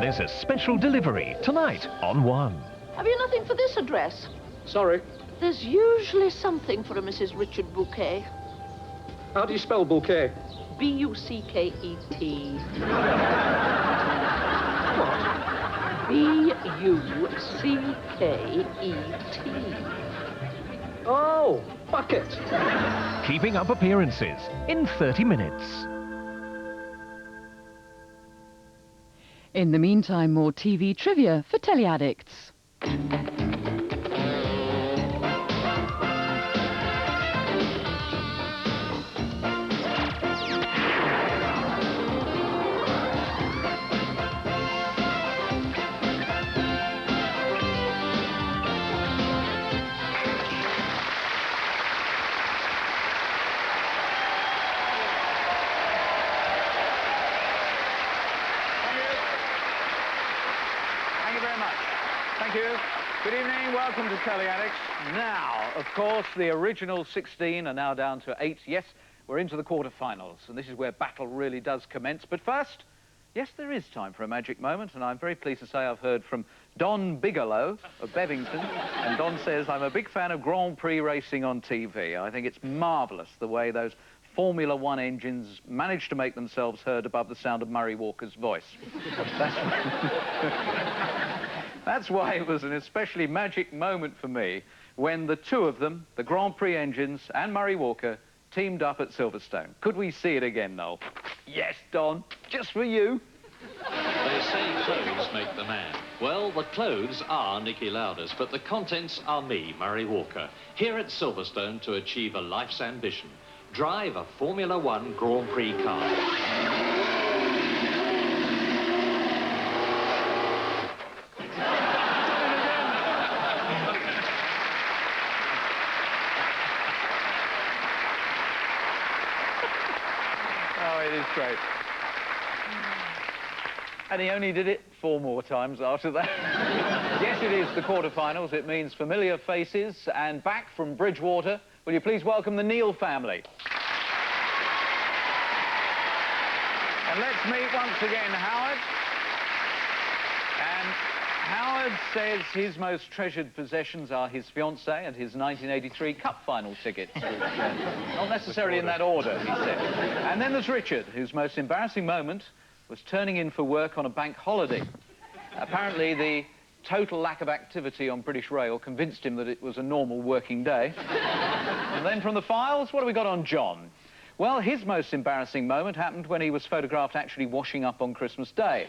There's a special delivery tonight on One. Have you nothing for this address? Sorry. There's usually something for a Mrs. Richard Bouquet. How do you spell bouquet? B-U-C-K-E-T. What? B-U-C-K-E-T. Oh, bucket. Keeping up appearances in 30 minutes. In the meantime, more TV trivia for Telly Addicts. Thank you. Good evening. Welcome to Telly Addicts. Now, of course, the original 16 are now down to 8. Yes, we're into the quarter-finals, and this is where battle really does commence. But first, yes, there is time for a magic moment, and I'm very pleased to say I've heard from Don Bigelow of Bevington, and Don says, I'm a big fan of Grand Prix racing on TV. I think it's marvellous the way those Formula One engines managed to make themselves heard above the sound of Murray Walker's voice. That's why it was an especially magic moment for me when the two of them, the Grand Prix engines and Murray Walker, teamed up at Silverstone. Could we see it again, Noel? Yes, Don, just for you. They say clothes make the man. Well, the clothes are Niki Lauda's, but the contents are me, Murray Walker, here at Silverstone to achieve a life's ambition. Drive a Formula One Grand Prix car. It is great. And he only did it 4 more times after that. Yes, it is the quarterfinals. It means familiar faces. And back from Bridgewater, will you please welcome the Neal family? And let's meet once again Howard. And Howard says his most treasured possessions are his fiancée and his 1983 Cup final tickets, which, not necessarily in that order, he said. And then there's Richard, whose most embarrassing moment was turning in for work on a bank holiday. Apparently, the total lack of activity on British Rail convinced him that it was a normal working day. And then from the files, what have we got on John? Well, his most embarrassing moment happened when he was photographed actually washing up on Christmas Day.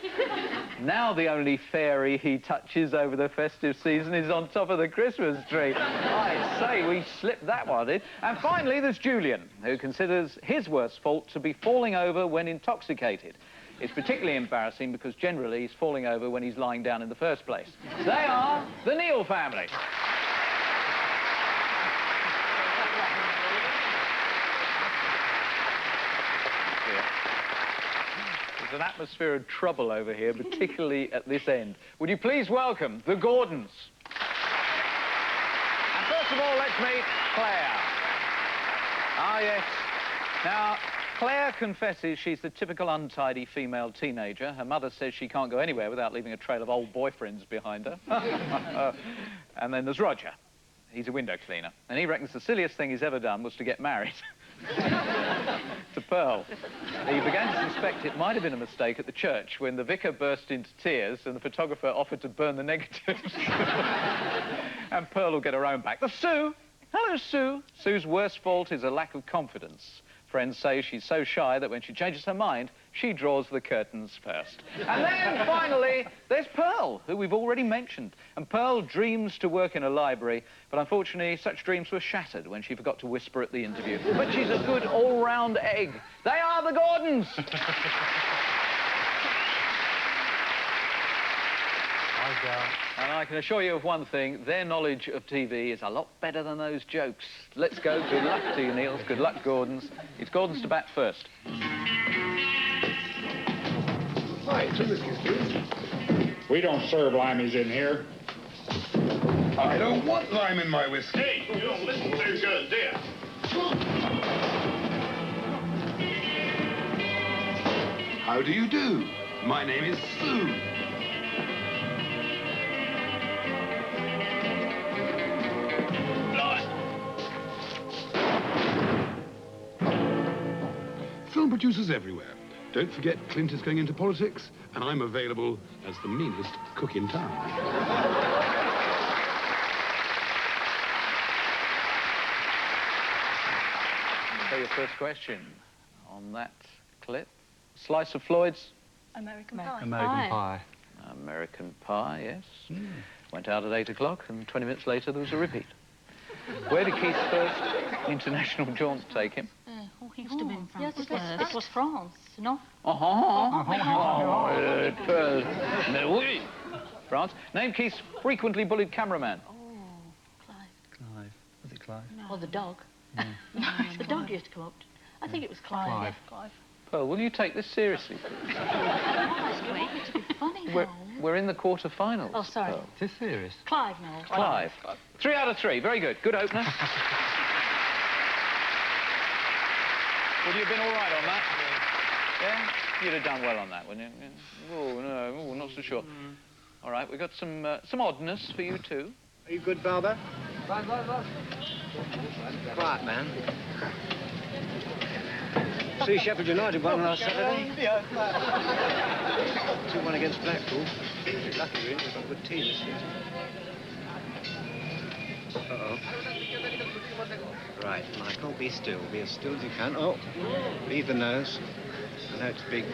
Now the only fairy he touches over the festive season is on top of the Christmas tree. I say, we slipped that one in. And finally, there's Julian, who considers his worst fault to be falling over when intoxicated. It's particularly embarrassing because generally he's falling over when he's lying down in the first place. They are the Neal family. There's an atmosphere of trouble over here, particularly at this end. Would you please welcome the Gordons? And first of all, let's meet Claire. Ah, yes. Now, Claire confesses she's the typical untidy female teenager. Her mother says she can't go anywhere without leaving a trail of old boyfriends behind her. And then there's Roger. He's a window cleaner, and he reckons the silliest thing he's ever done was to get married. To Pearl. He began to suspect it might have been a mistake at the church when the vicar burst into tears and the photographer offered to burn the negatives. And Pearl will get her own back. There's Sue. Hello, Sue. Sue's worst fault is a lack of confidence. Friends say she's so shy that when she changes her mind, she draws the curtains first. And then, finally, there's Pearl, who we've already mentioned. And Pearl dreams to work in a library, but unfortunately, such dreams were shattered when she forgot to whisper at the interview. But she's a good all-round egg. They are the Gordons! And I can assure you of one thing, their knowledge of TV is a lot better than those jokes. Let's go. Good luck to you, Neils. Good luck, Gordons. It's Gordons to bat first. Hi, two whiskies, please. We don't serve limeys in here. I don't want lime in my whiskey. Hey, you don't listen to your good, do you? How do you do? My name is Sue. producers everywhere. Don't forget, Clint is going into politics, and I'm available as the meanest cook in town. So your first question on that clip. Slice of Floyd's? American Pie. American Pie. American Pie, yes. Went out at 8 o'clock, and 20 minutes later there was a repeat. Where did Keith's first international jaunt take him? He must have been France. Yes, it was France, no? Oui. France. Name Keith's frequently bullied cameraman. Oh, Clive. Clive. Was it Clive? No. Or the dog. The dog used to come up. I think it was Clive. Clive. Clive. Pearl, will you take this seriously? That's great. It's a bit funny, We're in the quarter-finals. Oh, sorry. Pearl. Is this serious? Clive, no. Clive. 3 out of 3. Very good. Good opener. Would you have been all right on that? Yeah? You'd have done well on that, wouldn't you? Oh, no. Oh, not so sure. All right, we've got some oddness for you, too. Are you good, Barber? Quiet, man. See Sheffield United won last Saturday. 2-1 against Blackpool. Lucky, really. We've got a good team this year. Uh-oh. Right, Michael, be still. Be as still as you can. Oh, leave the nose. I know it's big.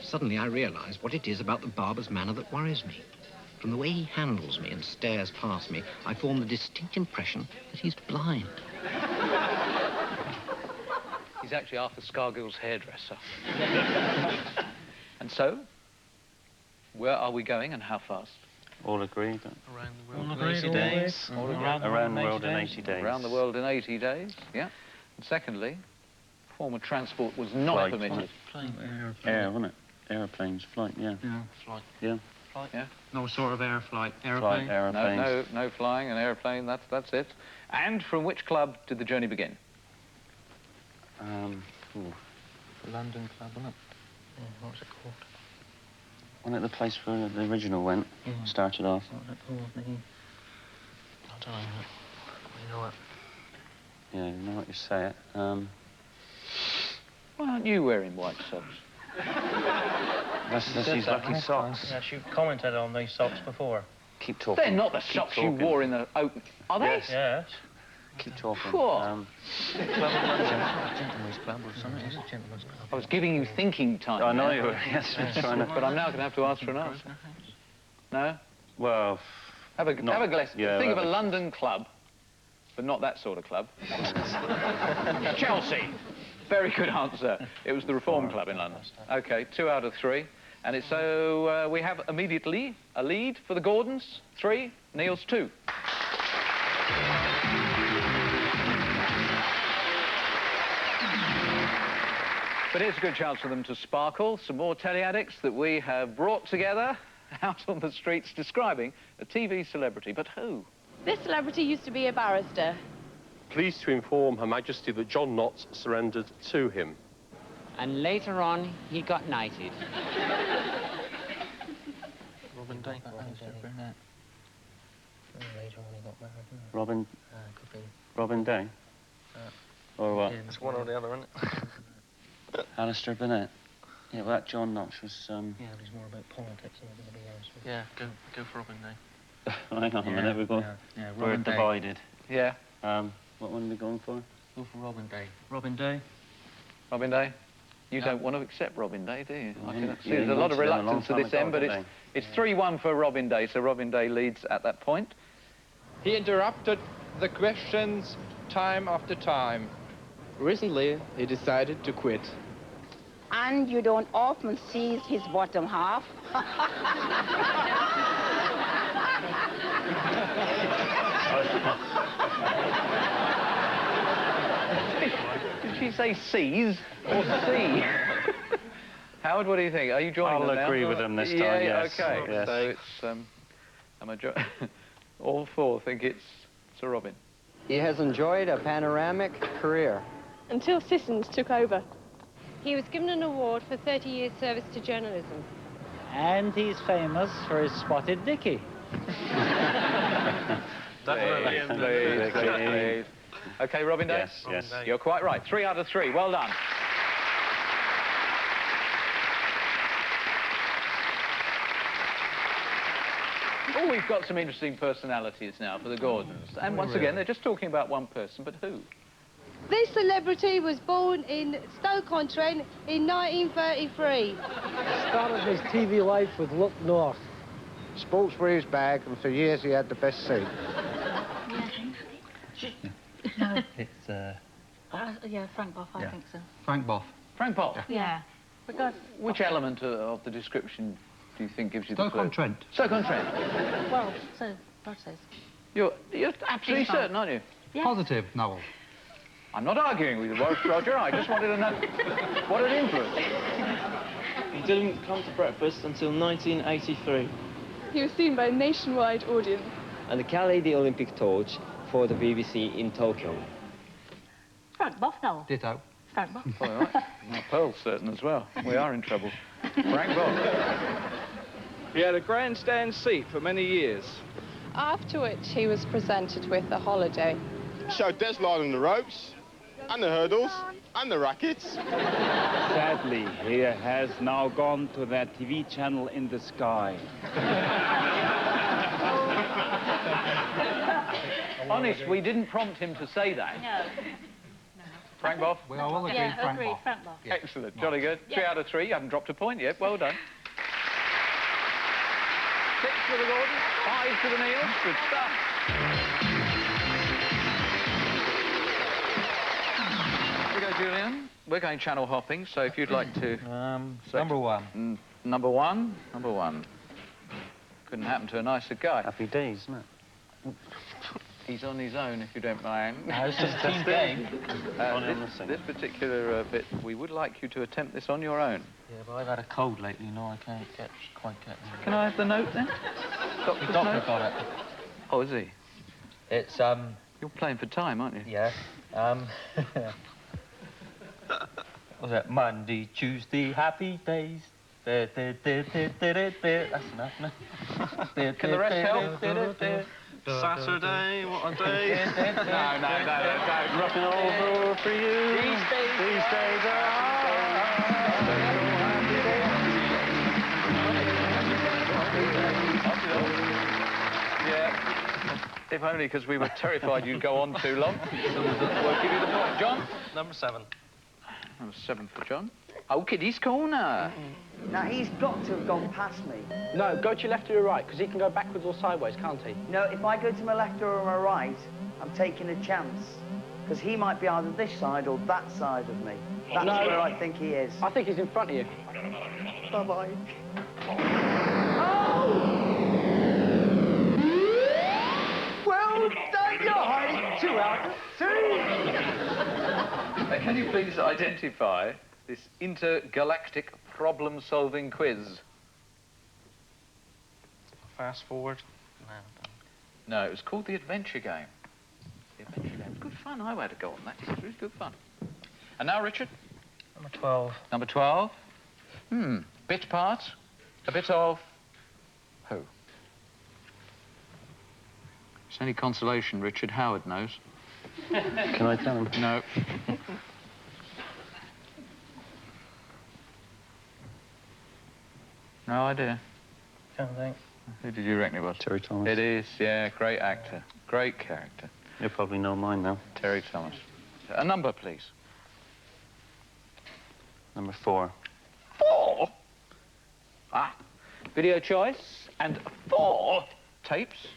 Suddenly I realise what it is about the barber's manner that worries me. From the way he handles me and stares past me, I form the distinct impression that he's blind. He's actually Arthur Scargill's hairdresser. And so, where are we going and how fast? All agreed. Around the world in 80 days. Around the world in 80 days. Around the world in 80 days, yeah. And secondly, form of transport was not permitted. Air, wasn't it? Aeroplanes, flight, yeah. Yeah, flight. Yeah. Flight, yeah. No sort of air flight. Aeroplane? Aeroplanes. No flying, an aeroplane, that's it. And from which club did the journey begin? The London Club, wasn't it? Yeah, what was it called? Wasn't it the place where the original went? Yeah. Started off. What was it called? I don't know. You know it. Yeah, you know what you say it. Why aren't you wearing white socks? That's his lucky socks. Yes, you commented on these socks before. Keep talking. They're not the socks you wore in the open. Are they? Yes. Yes. Keep talking. What? Gentleman's Club or something. It's a gentleman's club. I was giving you thinking time. I know you were, yes, trying to... But I'm now going to have to ask for an answer. No? Well... Have a guess. Yeah, Think of a London club, but not that sort of club. Chelsea. Very good answer. It was the Reform Club in London. OK, 2 out of 3. And it's so we have immediately a lead for the Gordons. 3, Neil's 2. But here's a good chance for them to sparkle. Some more Telly addicts that we have brought together out on the streets describing a TV celebrity. But who? This celebrity used to be a barrister. Pleased to inform Her Majesty that John Knott surrendered to him. And later on, he got knighted. Robin Day. Later on, he got married. Robin... Could be. Robin Day? Or what? Yeah, it's one or the other, isn't it? Alistair Burnett. Yeah, well, that John Knox was, Yeah, but he's more about politics than anything else. Yeah, go for Robin Day. Hang on a minute, we've got... Yeah, we're Robin Day. divided. Yeah. What one are we going for? Go for Robin Day. Robin Day? Robin Day? You don't want to accept Robin Day, do you? Well, I can see yeah, there's a lot of he wants reluctance them to a long this time end, but ago, it's 3-1 for Robin Day, so Robin Day leads at that point. He interrupted the questions time after time. Recently, he decided to quit. And you don't often see his bottom half. Did she say C's or C? Howard, what do you think? Are you joining them now? I'll agree with them this time, yes. OK. Yes. So it's all 4 think it's Sir Robin. He has enjoyed a panoramic career. Until Sissons took over. He was given an award for 30 years' service to journalism. And he's famous for his spotted dicky. Please. OK, Robin Day? Yes, yes. You're quite right. 3 out of 3. Well done. Oh, we've got some interesting personalities now for the Gordons. And once again, they're just talking about one person, but who? This celebrity was born in Stoke-on-Trent in 1933. Started his TV life with Look North. Sports were his bag, and for years he had the best seat. No. It's, yeah, Frank Boff, I think so. Frank Boff. Frank Boff? Yeah. Because which element of the description do you think gives you the clue? Stoke-on-Trent. Stoke-on-Trent. Well, so Rod says. You're absolutely certain, aren't you? Yeah. Positive, Noel. I'm not arguing with you, Roger. I just wanted to know what had influenced. He didn't come to breakfast until 1983. He was seen by a nationwide audience. And carried the Olympic torch for the BBC in Tokyo. Frank Boff, Noel. Ditto. Frank Boff. All right. Well, Pearl's certain as well. We are in trouble. Frank Boff. He had a grandstand seat for many years. After which he was presented with a holiday. Showed Des lining the ropes, and the hurdles, and the rackets. Sadly, he has now gone to that TV channel in the sky. Honest, we didn't prompt him to say that. No. Frank Boff? We all agree, Yeah, Frank agree, Boff. Frank Boff. Yeah. Excellent. Jolly good. Yeah. 3 out of 3. You haven't dropped a point yet. Well done. 6 for the Gordons, 5 for the Neils. Good stuff. Here we go, Julian. We're going channel hopping, so if you'd like to... Number 1. Number 1. Number 1. Couldn't happen to a nicer guy. Happy days, isn't it? He's on his own, if you don't mind. No, it's just a team game. This particular bit, we would like you to attempt this on your own. Yeah, but I've had a cold lately, you know, I can't quite get it. Can I have the note, then? The doctor got it. Oh, is he? It's, You're playing for time, aren't you? Yeah. Was it Monday, Tuesday, happy days? That's enough, no? Can the rest help? Saturday, what a day. No, don't. Rocking over for you. These days are Yeah. If only because we were terrified you'd go on too long. We'll give you the point. John? Number 7. Number 7 for John. Oh, Kiddy's corner. Now, he's got to have gone past me. No, go to your left or your right, because he can go backwards or sideways, can't he? No, if I go to my left or my right, I'm taking a chance. Because he might be either this side or that side of me. That's where I think he is. I think he's in front of you. Bye-bye. Oh! Well done, you're hiding 2 out of 2. Can you please identify this intergalactic problem-solving quiz? Fast forward. No, it was called the Adventure Game. The Adventure Game. Good fun. I had to go on that. It was really good fun. And now, Richard? Number 12. Number 12. Bit part. A bit of... who? It's any consolation, Richard. Howard knows. Can I tell him? No. No idea. Can't think. Who did you reckon it was? Terry Thomas. It is, yeah, great actor. Great character. You'll probably know mine now. Terry Thomas. A number, please. Number 4. 4? Ah, video choice and 4 tapes.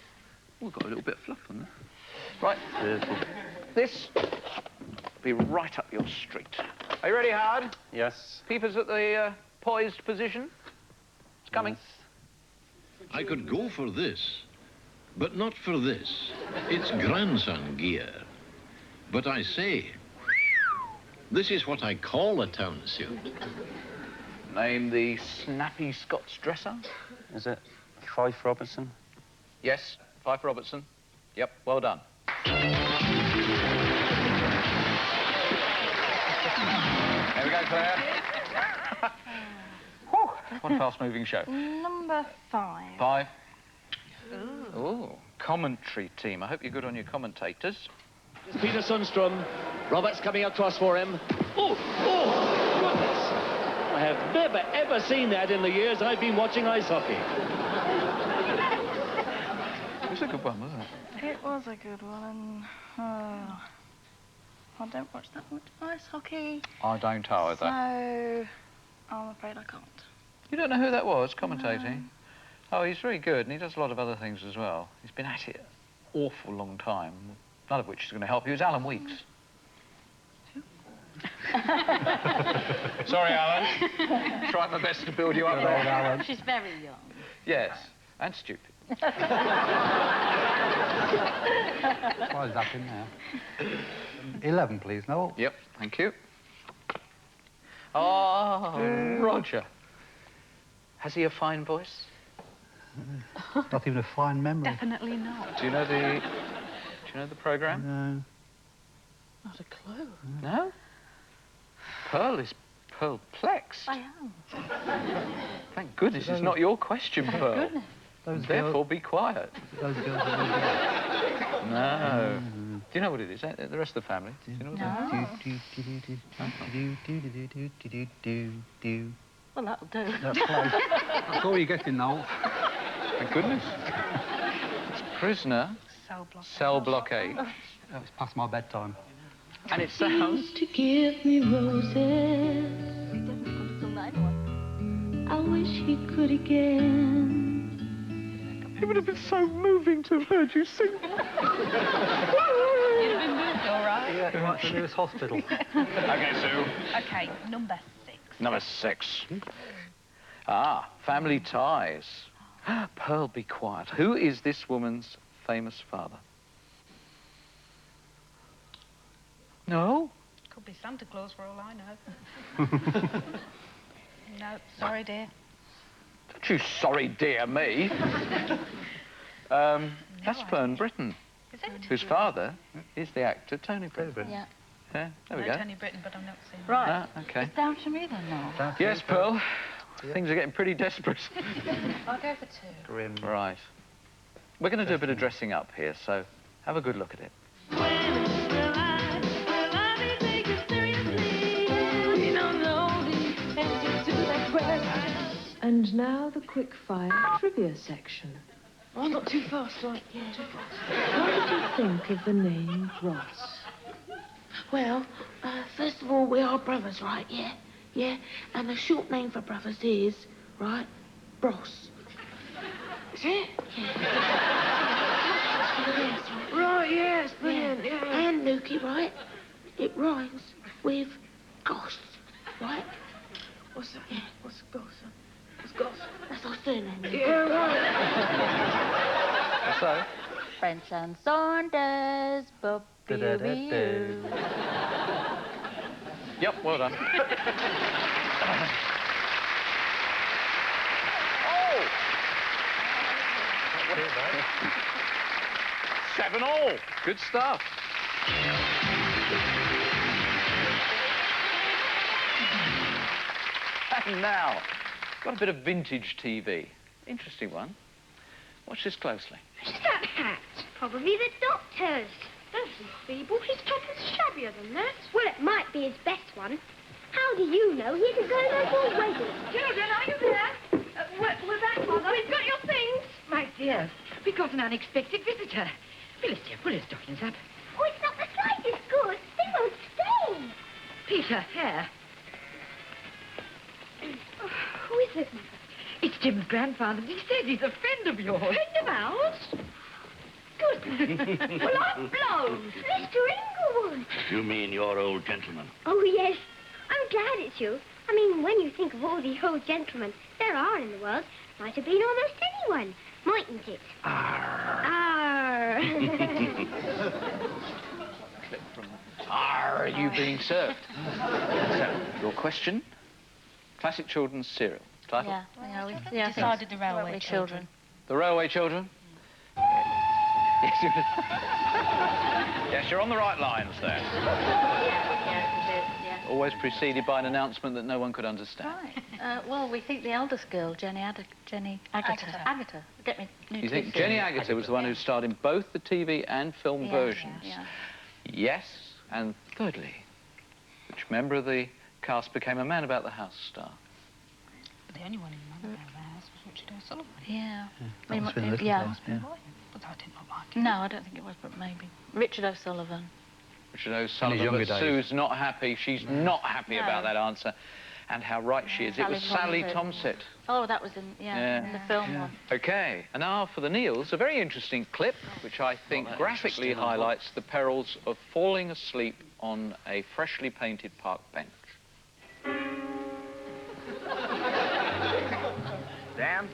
We've got a little bit of fluff on there. Right, this will be right up your street. Are you ready, Howard? Yes. Peepers at the poised position. It's coming. Yes. I could go for this, but not for this. It's grandson gear. But I say, this is what I call a town suit. Name the snappy Scots dresser. Is it Fife Robertson? Yes, Fife Robertson. Yep, well done. There we go, Claire. What a fast-moving show. Number 5. 5. Ooh, commentary team. I hope you're good on your commentators. It's Peter Sundstrom. Roberts coming across for him. Oh, goodness. I have never, ever seen that in the years I've been watching ice hockey. It was a good one, wasn't it? It was a good one. I don't watch that much ice hockey. I don't either. So, I'm afraid I can't. You don't know who that was, commentating? No. Oh, he's very good, and he does a lot of other things as well. He's been at it an awful long time, none of which is going to help you. It's Alan Weeks. Sorry, Alan. Tried my best to build you up there, Alan. She's very young. Yes, and stupid. Why is that in there? 11, please, Noel. Yep, thank you. Oh, Roger. Has he a fine voice? Not even a fine memory. Definitely not. Do you know the programme? No. Not a clue. No? Pearl is perplexed. I am. Thank goodness it's not your question, Pearl. Thank goodness. Therefore, be quiet. Those girls are No. Do you know what it is? The rest of the family? Do you know what No. Well, that'll do. That's close. That's all you're getting, Noel. Thank goodness. It's Prisoner. Cell blockade. Oh, it's past my bedtime. And it sounds... To give me roses. I wish he could again. It would have been so moving to have heard you sing. You'd have been moved, all right? Yeah, right to the nearest hospital. OK, Sue. OK, number 6. Number 6. Ah, family ties. Pearl, be quiet. Who is this woman's famous father? No? Could be Santa Claus for all I know. No, sorry, dear. Don't you sorry dear me. That's Fern Britton, whose father is the actor Tony Britton. Yeah. Yeah, there we I go. know Tony Britton, but I'm not seeing him. Right. OK. It's down to me then now. Yes, Pearl. Things are getting pretty desperate. I'll go for 2. Grim. Right. We're going to do a bit of dressing up here, so have a good look at it. And now the quick-fire trivia section. Oh, not too fast, right? Yeah. Too fast. What did you think of the name Ross? Well, first of all, we are brothers, right? Yeah? Yeah? And the short name for brothers is, right, Bros. Is it? Yeah. Right, yeah, it's brilliant, yeah. And, Lukey, right, it rhymes with Goss, right? What's that? Yeah. What's Goss? What's Goss? That's our surname. Yeah, right. So? French and Saunders, boo-boo-boo. Yep, well done. Oh! 7-all. Good stuff. And now, got a bit of vintage TV. Interesting one. Watch this closely. Who's that hat? Probably the doctor's. That's feeble. His top is shabbier than that. Well, it might be his best one. How do you know he isn't going on your wedding? Children, are you there? We're back, Mother. We've got your things. My dear, we got an unexpected visitor. Phyllis, dear, pull his stockings up. Oh, it's not the slightest good. They won't stay. Peter, here. Oh, who is it, Mother? It's Jim's grandfather. He says he's a friend of yours. Friend of ours? Good. Well, I'm blown. Mr. Inglewood. You mean your old gentleman? Oh, yes. I'm glad it's you. I mean, when you think of all the old gentlemen there are in the world, might have been almost anyone, mightn't it? Arr. Clip from... Arr, are you being served? So, your question? Classic children's cereal. Title? Yeah, we decided the Railway Children. The Railway Children? Yes, you're on the right lines there. Yeah. Always preceded by an announcement that no one could understand. Right. Well, we think the eldest girl, Jenny Agatha. Get me. You think Jenny Agatha was the one who starred in both the TV and film versions? Yeah. Yes. And thirdly, which member of the cast became a Man About the House star? The only one in Man About the House was Richard O'Sullivan. Yeah. That must have been a little yeah. yeah. But I did not like it. No, I don't think it was, but maybe. Richard O'Sullivan. Richard O'Sullivan, younger but days. Sue's not happy. She's not happy about that answer. And how right she is. It was Sally Tomsett. Oh, that was in, in the film one. OK, and now for the Neils, a very interesting clip, which I think graphically highlights the perils of falling asleep on a freshly painted park bench. Dan?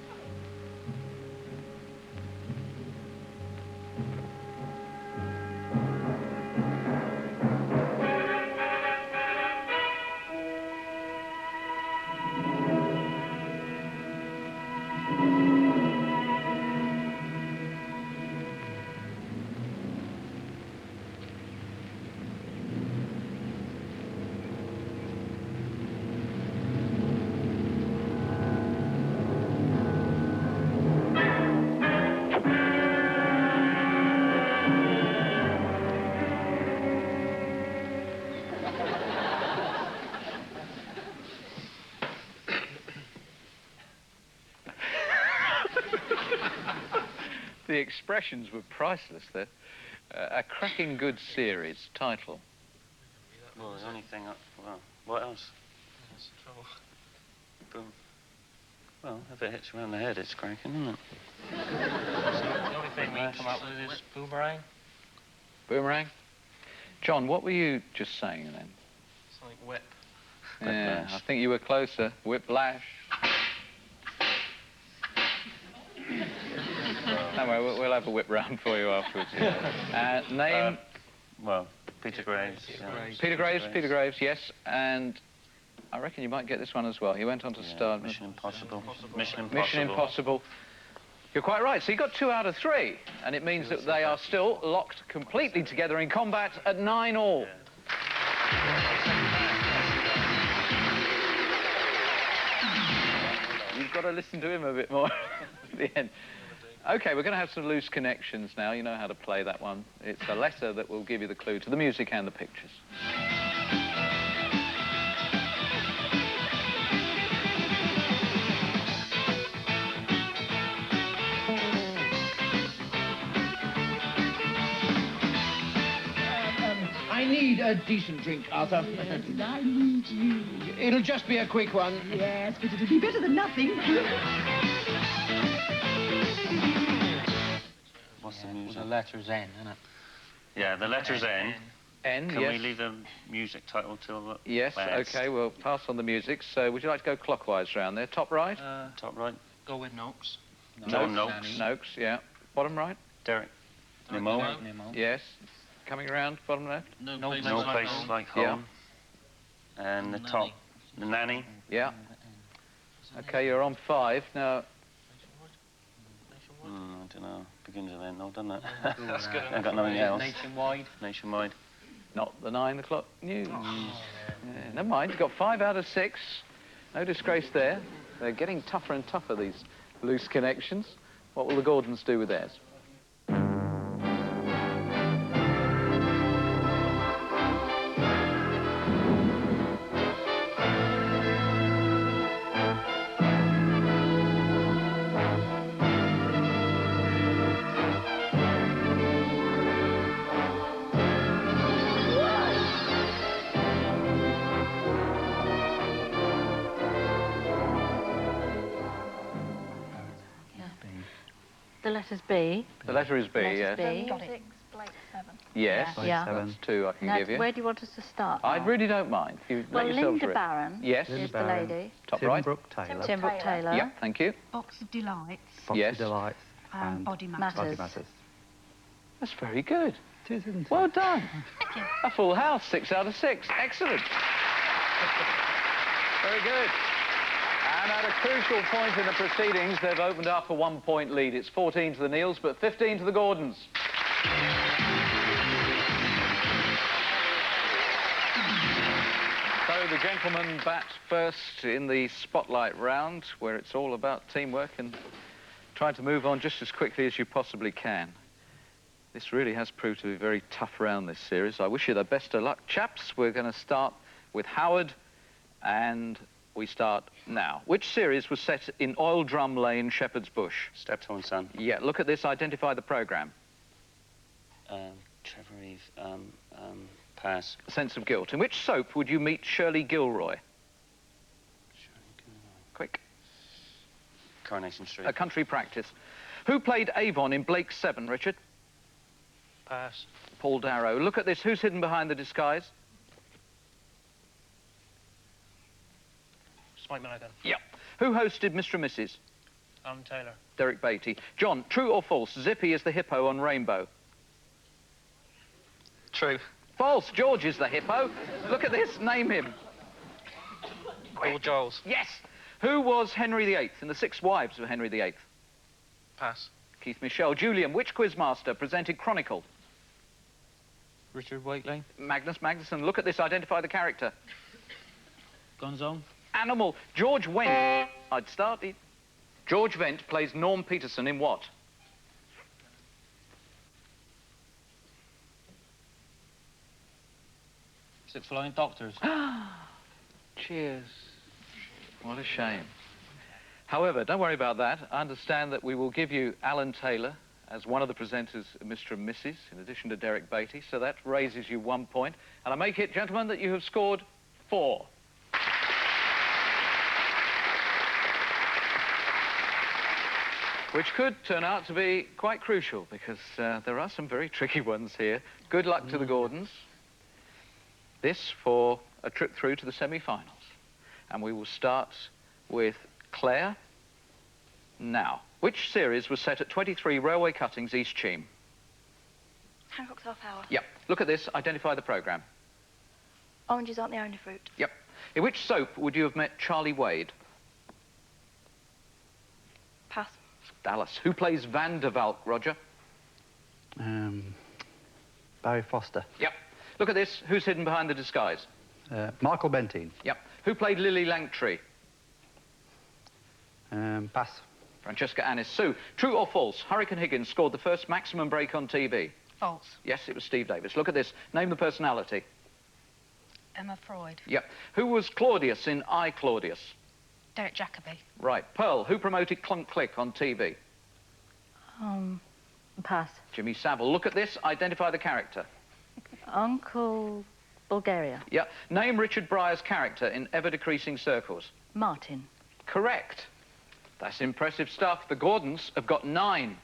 The expressions were priceless there. A cracking good series. Title? Well, the only thing well, what else? That's the trouble. Boom. Well, if it hits you around the head, it's cracking, isn't it? The only thing we can come up with is boomerang. Boomerang? John, what were you just saying then? Something whip. Yeah, I think you were closer. Whiplash. Don't worry, we'll have a whip round for you afterwards. Name? Well, Peter Graves. Peter Graves, yes. And I reckon you might get this one as well. He went on to star... Mission Impossible. Mission Impossible. You're quite right. So you got 2 out of 3. And it means that they are still locked completely together in combat at 9 all. You've got to listen to him a bit more at the end. OK, we're going to have some loose connections now. You know how to play that one. It's a letter that will give you the clue to the music and the pictures. I need a decent drink, Arthur. Yes, I need you. It'll just be a quick one. Yes, but it'll be better than nothing. What's the music? The letter's N, isn't it? Yeah, the letter's N. N, Can yes. we leave the music title till the Yes, last? OK, we'll pass on the music. So would you like to go clockwise round there? Top right? Top right. Go with Noakes. John Noakes. Noakes, yeah. Bottom right? Derek. Nemo. Yes. Coming around, bottom left? No Place Like Home. And the top, the Nanny. Yeah. OK, you're on 5. Now... I don't know. Begins with N, no, doesn't it? That's good. I've got nothing else. Nationwide. Not the 9 o'clock news. Yeah, never mind, you've got 5 out of 6. No disgrace there. They're getting tougher and tougher, these loose connections. What will the Gordons do with theirs? The letter's B. The letter is B, yes. B. Got it. Blake 7. Yes, Yeah. that's 2 I can Now, give you. where do you want us to start? I really don't mind. If you Well, let yourselves Linda rip. Barron Yes. is the lady. Top right. Tim Brooke Taylor. Yeah, thank you. Box of Delights. Yes. Delights. And Body Matters. That's very good. It is, isn't it? Well done. Thank you. A full house, 6 out of 6. Excellent. Very good. And at a crucial point in the proceedings, they've opened up a 1-point lead. It's 14 to the Neils, but 15 to the Gordons. So the gentlemen bat first in the spotlight round, where it's all about teamwork and trying to move on just as quickly as you possibly can. This really has proved to be very tough round, this series. I wish you the best of luck, chaps. We're going to start with Howard, and we start now. Which series was set in Oil Drum Lane, Shepherd's Bush? Steptoe Son. Yeah, look at this. Identify the programme. Trevor Reeve. Pass. Sense of Guilt. In which soap would you meet Shirley Gilroy? Quick. Coronation Street. A Country Practice. Who played Avon in Blake 7, Richard? Pass. Paul Darrow. Look at this. Who's hidden behind the disguise? Spike Milligan. Yep. Who hosted Mr. and Mrs.? Alan Taylor. Derek Beatty. John, true or false? Zippy is the hippo on Rainbow. True. False. George is the hippo. Look at this. Name him. Paul Giles. Yes. Who was Henry VIII in the 6 Wives of Henry VIII? Pass. Keith Michel. Julian, which quizmaster presented Chronicle? Richard Wakeley. Magnus Magnusson. Look at this. Identify the character. Gonzone. Animal. George Wendt. I'd started. George Wendt plays Norm Peterson in what? Is it Flying Doctors? Cheers. What a shame. However, don't worry about that. I understand that we will give you Alan Taylor as one of the presenters of Mr. and Mrs., in addition to Derek Beatty, so that raises you 1 point. And I make it, gentlemen, that you have scored 4. Which could turn out to be quite crucial, because there are some very tricky ones here. Good luck to the Gordons. This for a trip through to the semi-finals. And we will start with Claire now. Which series was set at 23 Railway Cuttings, East Cheam? Hancock's Half Hour. Yep. Look at this. Identify the programme. Oranges Aren't the Only Fruit. Yep. In which soap would you have met Charlie Wade? Pass. Dallas. Who plays Van der Valk, Roger? Barry Foster. Yep. Look at this. Who's hidden behind the disguise? Michael Bentine. Yep. Who played Lily Langtry? Pass. Francesca Annis. Sue, true or false? Hurricane Higgins scored the first maximum break on TV. False. Yes, it was Steve Davis. Look at this. Name the personality. Emma Freud. Yep. Who was Claudius in I, Claudius? Derek Jacobi. Right. Pearl, who promoted Clunk Click on TV? Pass. Jimmy Savile. Look at this. Identify the character. Uncle Bulgaria. Yeah. Name Richard Breyer's character in Ever Decreasing Circles. Martin. Correct. That's impressive stuff. The Gordons have got 9.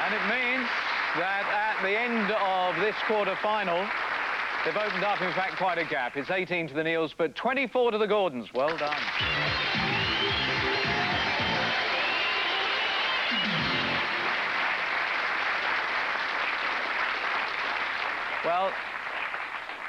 And it means that at the end of this quarter-final, they've opened up, in fact, quite a gap. It's 18 to the Neils, but 24 to the Gordons. Well done. Well,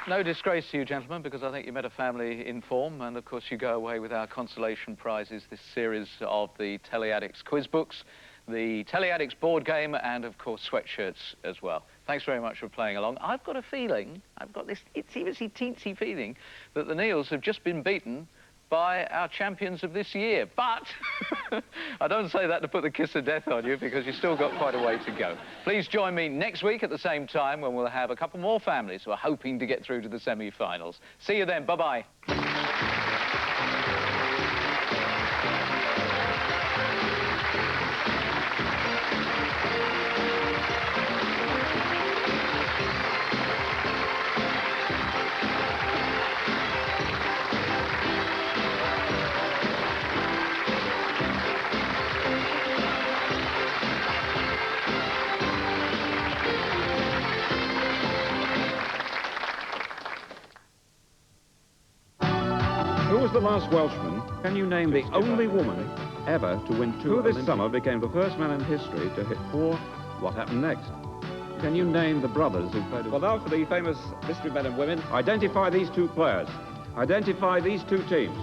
no disgrace to you, gentlemen, because I think you met a family in form, and of course you go away with our consolation prizes, this series of the Telly Addicts quiz books, the Telly Addicts board game, and of course sweatshirts as well. Thanks very much for playing along. I've got a feeling, I've got this itsy-bitsy teensy feeling, that the Neils have just been beaten by our champions of this year. But I don't say that to put the kiss of death on you, because you've still got quite a way to go. Please join me next week at the same time, when we'll have a couple more families who are hoping to get through to the semi-finals. See you then. Bye-bye. Who was the last Welshman? Can you name the only woman ever to win 2 Who this summer became the first man in history to hit 4? What happened next? Can you name the brothers who played... Well, now for the famous Mystery Men and Women. Identify these 2 players. Identify these 2 teams.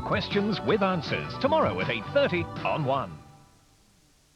Questions with answers, tomorrow at 8:30 on 1.